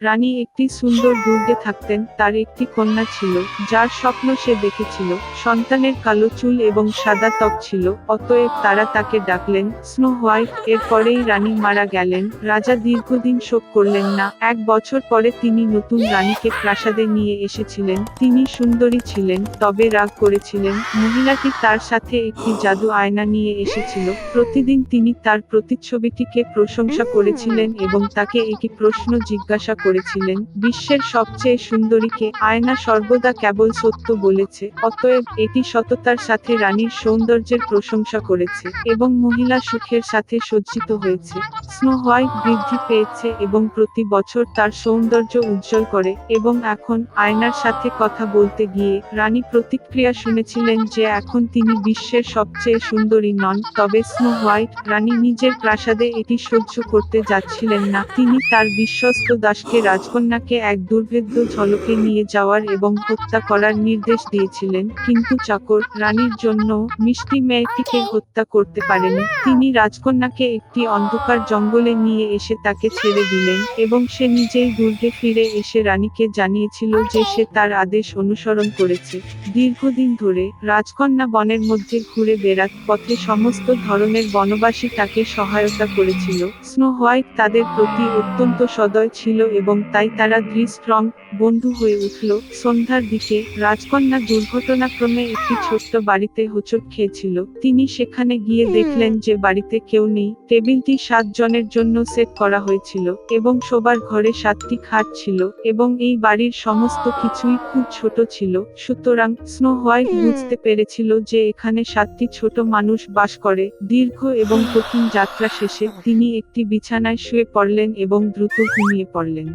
রানী একটি সুন্দর দুর্গে থাকতেন। তার একটি কন্যা ছিল, যার স্বপ্ন সে দেখেছিল। সন্তানের কালো চুল এবং সাদা ত্বক ছিল, অতএব তারা তাকে ডাকলেন স্নো হোয়াইট। এর পরেই রানী মারা গেলেন। রাজা দীর্ঘদিন শোক করলেন না। 1 বছর পরে তিনি নতুন রানীকে প্রাসাদে নিয়ে এসেছিলেন। তিনি সুন্দরী ছিলেন, তবে রাগ করেছিলেন। মহিলাটি তার সাথে একটি জাদু আয়না নিয়ে এসেছিল। প্রতিদিন তিনি তার প্রতিচ্ছবিটিকে প্রশংসা করেছিলেন এবং তাকে একটি প্রশ্ন জিজ্ঞাসা করেছিলেন, বিশ্বের সবচেয়ে সুন্দরীকে? আয়না সর্বদা কেবল সত্য বলেছে, অতএব এটি সততার সাথে রানীর সৌন্দর্যের প্রশংসা করেছে এবং মহিলা সুখের সাথে সজ্জিত হয়েছে। স্নো হোয়াইট বৃদ্ধি পেয়েছে এবং প্রতি বছর তার সৌন্দর্য উজ্জ্বল করে, এবং এখন আয়নার সাথে কথা বলতে গিয়ে রানী প্রতিক্রিয়া শুনেছিলেন যে এখন তিনি বিশ্বের সবচেয়ে সুন্দরী নন। তবে স্নো হোয়াইট রানী নিজের প্রাসাদে এটি সহ্য করতে যাচ্ছিলেন না। তিনি তার বিশ্বস্ত দাসকে রাজকন্যাকে এক দুর্ভেদ্য ঝলকে নিয়ে যাওয়ার এবং হত্যা করার নির্দেশ দিয়েছিলেন, কিন্তু চাকর রানীর জন্য মিষ্টি মেয়েটিকে হত্যা করতে পারেনি। তিনি রাজকন্যাকে একটি অন্ধকার জঙ্গলে নিয়ে এসে তাকে ছেড়ে দিলেন এবং সে নিজেই দুর্গে ফিরে এসে রানীকে জানিয়েছিল যে সে তার আদেশ অনুসরণ করেছে। দীর্ঘদিন ধরে রাজকন্যা বনের মধ্যে ঘুরে বেড়াত পথে সমস্ত ধরনের বনবাসী তাকে সহায়তা করেছিল। স্নো হোয়াইট তাদের প্রতি অত্যন্ত সদয় ছিল এবং তাই তারা স্ট্রং বন্ধু হয়ে উঠল। সন্ধ্যার দিকে রাজকন্যা দুর্ঘটনাক্রমে একটি ছোট্ট বাড়িতে হোঁচট খেয়েছিল। তিনি সেখানে গিয়ে দেখলেন যে বাড়িতে কেউ নেই। টেবিলটি 7 জনের জন্য সেট করা হয়েছিল এবং শোবার ঘরে 7টি খাট ছিল এবং এই বাড়ির সমস্ত কিছুই খুব ছোট ছিল। সুতরাং স্নো হোয়াইট বুঝতে পেরেছিল যে এখানে 7টি ছোট মানুষ বাস করে। দীর্ঘ এবং কঠিন যাত্রা শেষে তিনি একটি বিছানায় শুয়ে পড়লেন এবং দ্রুত ঘুমিয়ে পড়লেন।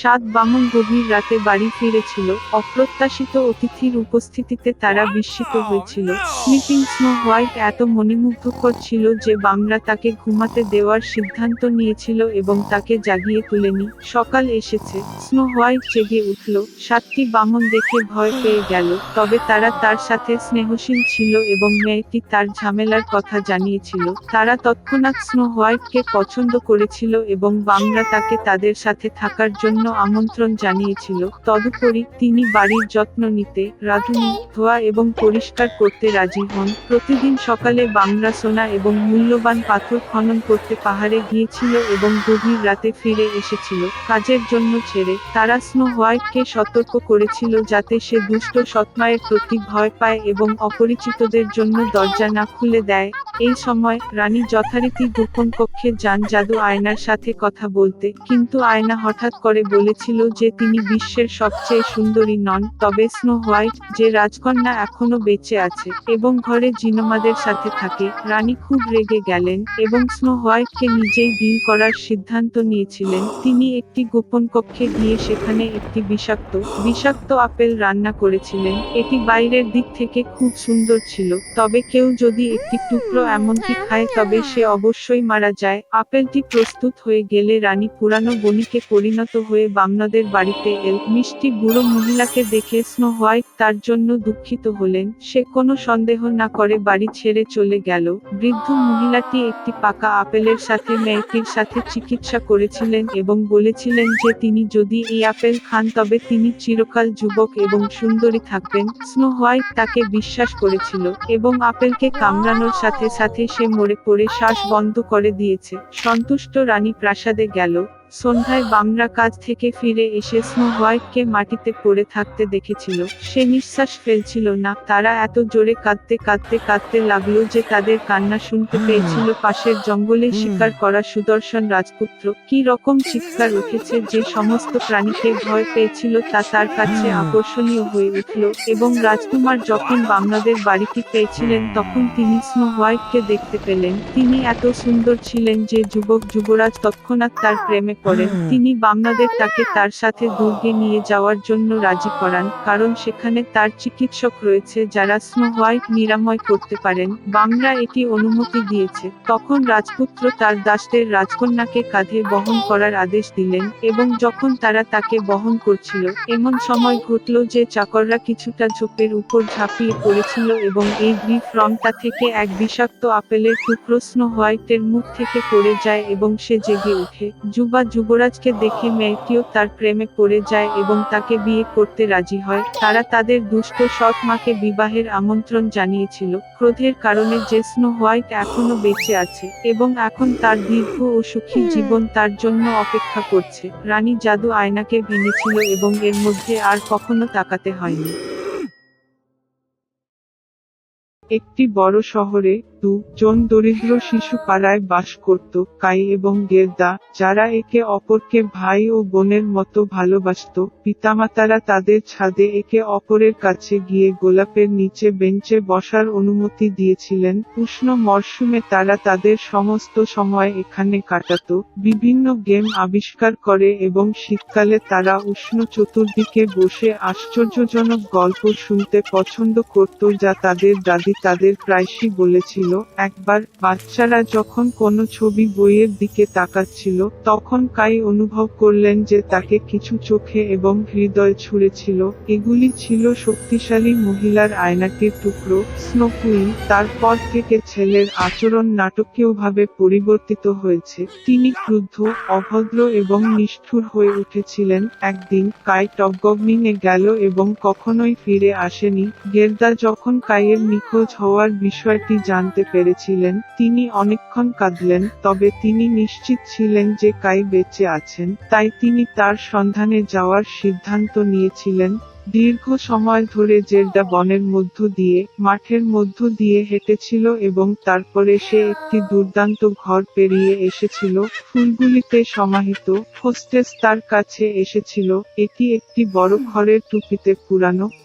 7 বামন গভীর রাতে বাড়ি ফিরেছিল। অপ্রত্যাশিত অতিথির উপস্থিতিতে তারা বিস্মিত হয়েছিল। স্লিপিং স্নো হোয়াইট এত মনোমুগ্ধকর ছিল যে বামরা তাকে ঘুমাতে দেওয়ার সিদ্ধান্ত নিয়েছিল এবং তাকে জাগিয়ে তুলেনি। সকাল এসেছে। স্নো হোয়াইট জেগে উঠল। 7টি বামন দেখে ভয় পেয়ে গেল, তবে তারা তার সাথে স্নেহশীল ছিল এবং মেয়েটি তার ঝামেলার কথা জানিয়েছিল। তারা তৎক্ষণাৎ স্নো হোয়াইটকে পছন্দ করেছিল এবং বামরা তাকে তাদের সাথে থাকার জন্য আমন্ত্রণ জানিয়েছিল। তদুপরি তিনি বাড়ির যত্ন নিতে, রাঁধুনি, ধোয়া এবং পরিষ্কার করতে রাজি হন। প্রতিদিন সকালে বামরা সোনা এবং মূল্যবান পাথর খনন করতে পাহাড়ে গিয়েছিল এবং গভীর রাতে ফিরে এসেছিল কাজের জন্য ছেড়ে। তারা স্নো হোয়াইটকে সতর্ক করেছিল যাতে সে দুষ্ট সৎমায়ের প্রতি ভয় পায় এবং অপরিচিতদের জন্য দরজা না খুলে দেয়। এই সময় রানী যথারীতি গোপন কক্ষে যান জাদু আয়নার সাথে কথা বলতে, কিন্তু আয়না হঠাৎ করে বলেছিল যে তিনি বিশ্বের সবচেয়ে সুন্দরী নন। তবে স্নো হোয়াইট, যে রাজকন্যা এখনো বেঁচে আছে এবং ঘরে জিনোমাদের সাথে থাকে। রানী খুব রেগে গেলেন এবং স্নো হোয়াইটকে নিজেই ডিল করার সিদ্ধান্ত নিয়েছিলেন। তিনি একটি গোপন কক্ষে গিয়ে সেখানে একটি বিষাক্ত আপেল রান্না করেছিলেন। এটি বাইরের দিক থেকে খুব সুন্দর ছিল, তবে কেউ যদি একটি টুকরো এমনকি খায় তবে সে অবশ্যই মারা যায়। আপেলটি প্রস্তুত হয়ে গেলে রানী পুরানো বণিকে পরিণত হয়ে বামনাদের বাড়িতে এল। মিষ্টি বুড়ো মহিলাকে দেখে স্নো হোয়াইট তার জন্য দুঃখিত হলেন। সে কোনো সন্দেহ না করে বাড়ি ছেড়ে চলে গেল। বৃদ্ধ মহিলাটি একটি পাকা আপেলের সাথে মেয়েটির সাথে চিকিৎসা করেছিলেন এবং বলেছিলেন যে তিনি যদি এই আপেল খান তবে তিনি চিরকাল যুবক এবং সুন্দরী থাকবেন। স্নো হোয়াইট তাকে বিশ্বাস করেছিল এবং আপেলকে কামড়ানোর সাথে সাথে সে মরে পড়ে শ্বাস বন্ধ করে দিয়েছে। সন্তুষ্ট রানী প্রাসাদে গেল। সন্ধ্যায় বামরা কাজ থেকে ফিরে এসে স্নো হোয়াইটকে মাটিতে পড়ে থাকতে দেখেছিল। সে নিঃশ্বাস ফেলছিল না। তারা এত জোরে কাঁদতে লাগলো যে তাদের কান্না শুনতে পেয়েছিল পাশের জঙ্গলে শিকার করা সুদর্শন রাজপুত্র। কি রকম চিৎকার উঠেছে যে সমস্ত প্রাণীকে ভয় পেয়েছিল তা তার কাছে আকর্ষণীয় হয়ে উঠল। এবং রাজকুমার যখন বামনাদের বাড়িটি পেয়েছিলেন তখন তিনি স্নো হোয়াইটকে দেখতে পেলেন। তিনি এত সুন্দর ছিলেন যে যুবরাজ তৎক্ষণাৎ তার প্রেমে পড়েন। তিনি বামনাদের তাকে তার সাথে দুর্গে নিয়ে যাওয়ার জন্য রাজি করান, কারণ সেখানে তার চিকিৎসক রয়েছে যারা স্নো হোয়াইট নিরাময় করতে পারেন। বামরা এটি অনুমতি দিয়েছে। তখন রাজপুত্র তার দাসদের রাজকন্যাকে কাঁধে বহন করার আদেশ দিলেন এবং যখন তারা তাকে বহন করছিল এমন সময় ঘটল যে চাকররা কিছুটা ঝোপের উপর ঝাঁপিয়ে পড়েছিল এবং এই রংটা থেকে এক বিষাক্ত আপেলের টুকরো স্নো হোয়াইটের মুখ থেকে পড়ে যায় এবং সে জেগে ওঠে। যুবা যুবরাজকে দেখে মেয়েটিও তার প্রেমে পড়ে যায় এবং তাকে বিয়ে করতে রাজি হয়। তারা তাদের দুষ্ট সৎ মাকে বিবাহের আমন্ত্রণ জানিয়েছিল, ক্রোধের কারণে যে স্নো হোয়াইট এখনো বেঁচে আছে এবং এখন তার দীর্ঘ ও সুখী জীবন তার জন্য অপেক্ষা করছে। রানী জাদু আয়নাকে ভেঙেছিল এবং এর মধ্যে আর কখনো তাকাতে হয়নি। একটি বড় শহরে দুজন দরিদ্র শিশু পাড়ায় বাস করত, কাই এবং গেরদা, যারা একে অপরকে ভাই ও বোনের মতো ভালোবাসত। পিতামাতারা তাদের ছাদে একে অপরের কাছে গিয়ে গোলাপের নিচে বেঞ্চে বসার অনুমতি দিয়েছিলেন। উষ্ণ মরশুমে তারা তাদের সমস্ত সময় এখানে কাটাত, বিভিন্ন গেম আবিষ্কার করে এবং শীতকালে তারা উষ্ণ চতুর্দিকে বসে আশ্চর্যজনক গল্প শুনতে পছন্দ করত, যা তাদের দাদি তাদের প্রায়শই বলেছিল। একবার বাচ্চারা যখন কোনো ছবি বইয়ের দিকে তাকাচ্ছিল, তখন কাই অনুভব করলেন যে তাকে কিছু চোখে এবং হৃদয়ে ছুঁড়েছিল। এগুলি ছিল শক্তিশালী মহিলার আয়নাটির টুকরো, স্নো কুইন। তারপর থেকে ছেলের আচরণ নাটকীয়ভাবে পরিবর্তিত হয়েছে। তিনি ক্রুদ্ধ, অভদ্র এবং নিষ্ঠুর হয়ে উঠেছিলেন। একদিন কাই টগবগনিনে গেল এবং কখনোই ফিরে আসেনি। গেরদা যখন কাইয়ের নিখোঁজ হওয়ার বিষয়টি জানতে পেরেছিলেন, তিনি অনেকক্ষণ কাঁদলেন, তবে তিনি নিশ্চিত ছিলেন যে কাই বেঁচে আছেন, তাই তিনি তার সন্ধানে যাওয়ার সিদ্ধান্ত নিয়েছিলেন। দীর্ঘ সময় ধরে জেরদা বনের মধ্য দিয়ে, মাঠের মধ্য দিয়ে হেঁটেছিল এবং তারপরে সে একটি দুর্দান্ত ঘর পেরিয়ে এসেছিল, ফুলগুলিতে সমাহিত। হোস্টেস তার কাছে এসেছিল। এটি একটি বড় ঘরের টুপিতে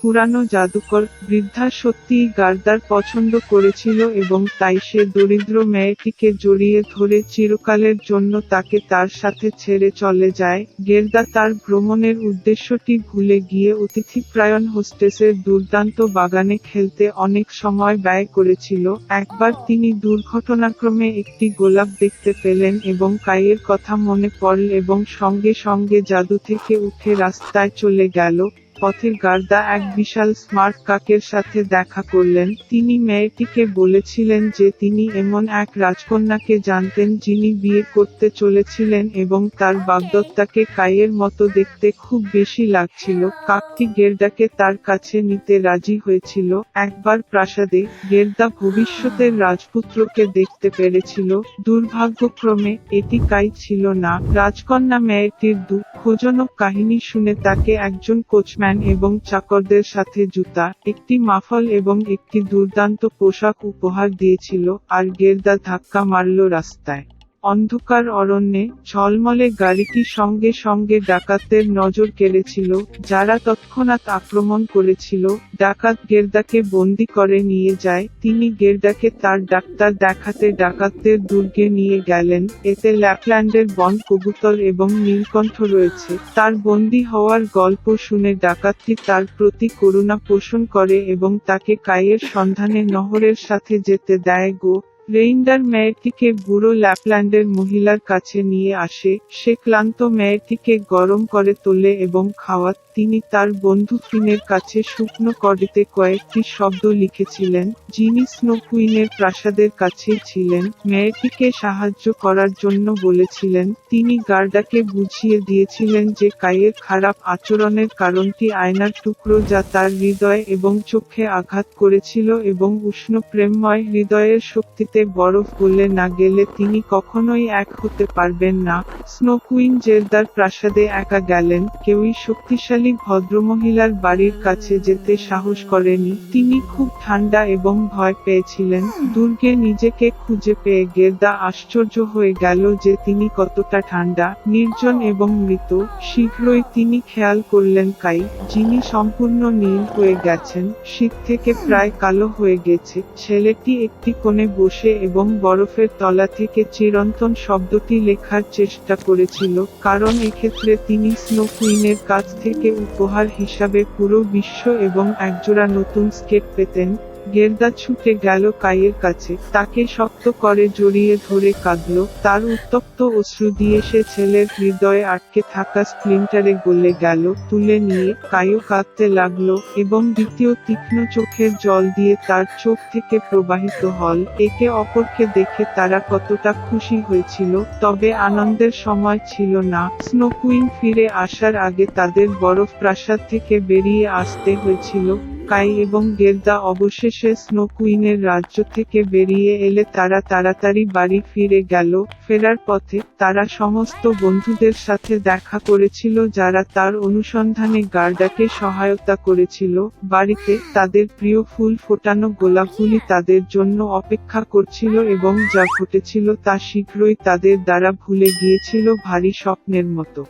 পুরানো জাদুকর বৃদ্ধা সত্যিই গার্দার পছন্দ করেছিল এবং তাই সে দরিদ্র মেয়েটিকে জড়িয়ে ধরে চিরকালের জন্য তাকে তার সাথে ছেড়ে চলে যায়। গেরদা তার ভ্রমণের উদ্দেশ্যটি ভুলে গিয়ে অতিথিপ্রায়ণ হোস্টেসের দুর্দান্ত বাগানে খেলতে অনেক সময় ব্যয় করেছিল। একবার তিনি দুর্ঘটনাক্রমে একটি গোলাপ দেখতে পেলেন এবং কাইয়ের কথা মনে পড়ল এবং সঙ্গে সঙ্গে জাদু থেকে উঠে রাস্তায় চলে গেল। পথে গার্দা এক বিশাল স্মার্ট কাকের সাথে দেখা করলেন। তিনি মেয়েটিকে বলেছিলেন যে তিনি এমন এক রাজকন্যাকে জানতেন যিনি বিয়ে করতে চলেছিলেন এবং তার বাগদত্তাকে কাইয়ের মতো দেখতে খুব বেশি লাগছিল। কাকটি গেরদাকে তার কাছে নিতে রাজি হয়েছিল। একবার প্রাসাদে, গেরদা ভবিষ্যতের রাজপুত্রকে দেখতে পেরেছিল। দুর্ভাগ্যক্রমে এটি কাই ছিল না। রাজকন্যা মেয়েটির দুঃখজনক কাহিনী শুনে তাকে একজন কোচম্যান এবং চাকরদের সাথে জুতা, একটি মাফল এবং একটি দুর্দান্ত পোশাক উপহার দিয়েছিল, আর গেরদা ধাক্কা মারল রাস্তায়। অন্ধকার অরণ্যে ঝলমলে গাড়িটি সঙ্গে সঙ্গে ডাকাতদের নজর কেড়েছিল, যারা তৎক্ষণাৎ আক্রমণ করেছিল। ডাকাত গেরদাকে বন্দি করে নিয়ে যায়। তিনি গেরদাকে তার ডাক্তার দেখাতে ডাকাতদের দুর্গে নিয়ে গেলেন। এতে ল্যাপল্যান্ডের বন কবুতর এবং নীলকণ্ঠ রয়েছে। তার বন্দি হওয়ার গল্প শুনে ডাকাতটি তার প্রতি করুণা পোষণ করে এবং তাকে কাইয়ের সন্ধানে নহরের সাথে যেতে দেয়। রেইন্ডার মেয়েটিকে বুড়ো ল্যাপল্যান্ডের মহিলার কাছে নিয়ে আসে। সে ক্লান্ত মেয়েটিকে গরম করে তোলে এবং খাওয়াত। তিনি তার বন্ধু ফিনের কাছে শুকনো কডিতে কয়েকটি শব্দ লিখেছিলেন, যিনি স্নো কুইনের প্রাসাদের কাছেই ছিলেন। মেয়েটিকে সাহায্য করার জন্য বলেছিলেন। তিনি গার্ডাকে বুঝিয়ে দিয়েছিলেন যে কাইয়ের খারাপ আচরণের কারণটি আয়নার টুকরো যা তার হৃদয় এবং চোখে আঘাত করেছিল এবং উষ্ণ প্রেমময় হৃদয়ের শক্তিতে বরফ গলে না গেলে তিনি কখনোই এক হতে পারবেন না। স্নো কুইন জেরদার প্রাসাদে একা গেলেন। কেউই শক্তিশালী ভদ্রমহিলার বাড়ির কাছে যেতে সাহস করেনি। তিনি খুব ঠান্ডা এবং ভয় পেয়েছিলেন। দুর্গে নিজেকে খুঁজে পেয়ে গেরদা আশ্চর্য হয়ে গেল যে তিনি কতটা ঠান্ডা, নির্জন এবং মৃত। শীঘ্রই তিনি খেয়াল করলেন কাই, যিনি সম্পূর্ণ নীল হয়ে গেছেন, শীত থেকে প্রায় কালো হয়ে গেছে। ছেলেটি একটি কোণে বসে এবং বরফের তলা থেকে চিরন্তন শব্দটি লেখার চেষ্টা করেছিল, কারণ এক্ষেত্রে তিনি স্নো কুইনের কাছ থেকে উপহার হিসাবে পুরো বিশ্ব এবং একজোড়া নতুন স্কেট পেতেন। গের্দা ছুটে গেল কাইয়ের কাছে, তাকে শক্ত করে জড়িয়ে ধরে কাঁদল, তার উত্তপ্ত অশ্রু দিয়ে সে ছেলের হৃদয়ে আটকে থাকা স্প্লিন্টারে গলে গেল। তুলে নিয়ে কাইও কাঁদতে লাগলো, এবং দ্বিতীয় তীক্ষ্ণ চোখের জল দিয়ে তার চোখ থেকে প্রবাহিত হল। একে অপরকে দেখে তারা কতটা খুশি হয়েছিল, তবে আনন্দের সময় ছিল না। স্নো কুইন ফিরে আসার আগে তাদের বরফ প্রাসাদ থেকে বেরিয়ে আসতে হয়েছিল। কাই এবং গের্দা অবশেষে স্নো কুইনের রাজ্য থেকে বেরিয়ে এলে তারা তাড়াতাড়ি বাড়ি ফিরে গেল। ফেরার পথে তারা সমস্ত বন্ধুদের সাথে দেখা করেছিল যারা তার অনুসন্ধানে গার্ডাকে সহায়তা করেছিল। বাড়িতে তাদের প্রিয় ফুল ফোটানো গোলাপগুলি তাদের জন্য অপেক্ষা করছিল এবং যা ঘটেছিল তা শীঘ্রই তাদের দ্বারা ভুলে গিয়েছিল ভারী স্বপ্নের মতো।